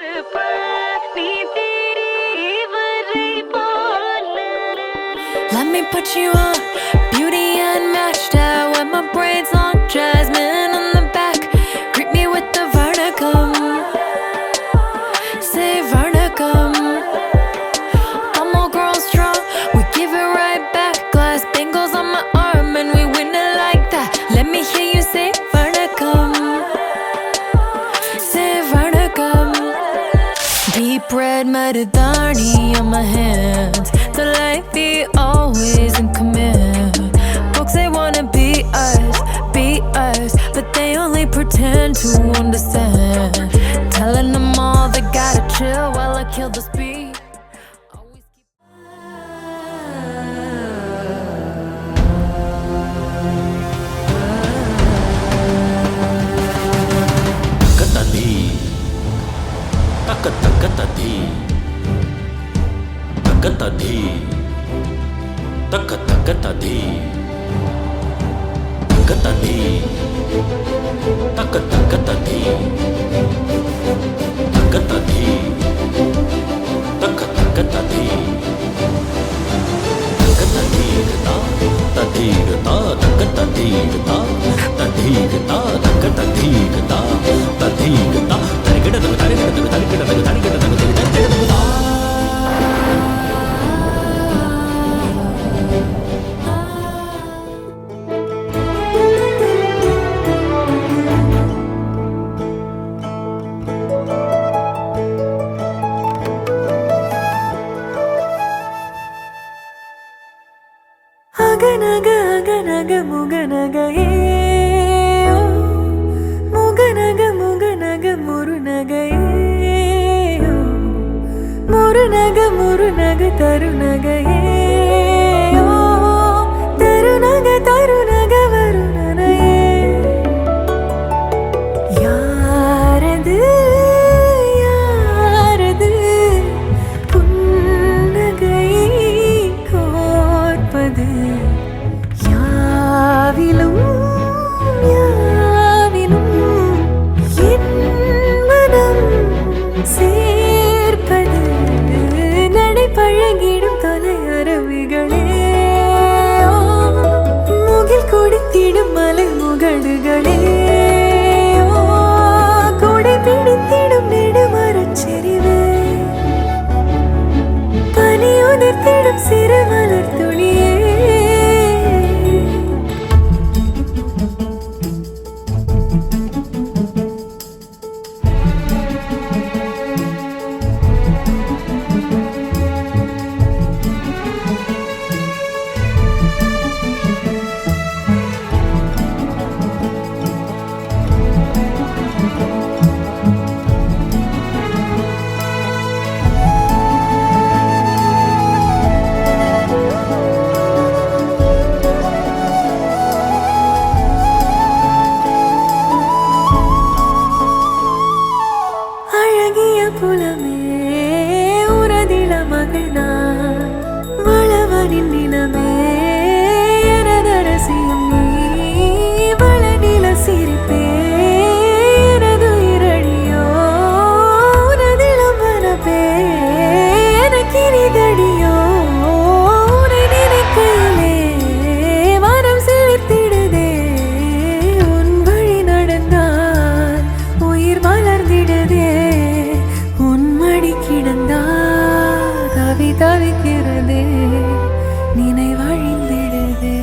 Let me put you on, beauty unmatched. I wear my braids long, jasmine on the back. Greet me with the Varnacum. Say Varnacum. I'm all grown strong, we give it right back. Glass bangles on my arm and we win it like that. Let me hear you say Varnacum. Say Varnacum. Deep red Madhudani on my hands. The light be always in command. Folks, they wanna be us, but they only pretend to understand. Telling them all they gotta chill while I kill the speed. Aganaga muganaga muganaga muganaga murunaga murunaga tarunaga tarunaga varunana yaradu punnagai korpadu யாவிலும் என் மனம் சேர்ப்பது நடை பழகிடும் தொலை அருவிகளே முகில் கொடுத்திடும் மலை முகடுகளே கொடை பிடித்திடும் நெடுமரச் செறிவே பனி உதிர்த்திடும் சிறு மலர் துளியே புலமே உரதில மகனா வளவனின் நிலமே எனதரசியும் நீ வளநில சிரிப்பே எனது இரடியோ உனதிலம் மனப்பே எனக்கினிதடியோ உனை நினைக்கையிலே மனம் சிலிர்த்திடுதே உன் வழி நடந்தால் உயிர் மலர்ந்திடுதே கிடந்தா தவிக்கிறதே நினைவழிந்திடுதே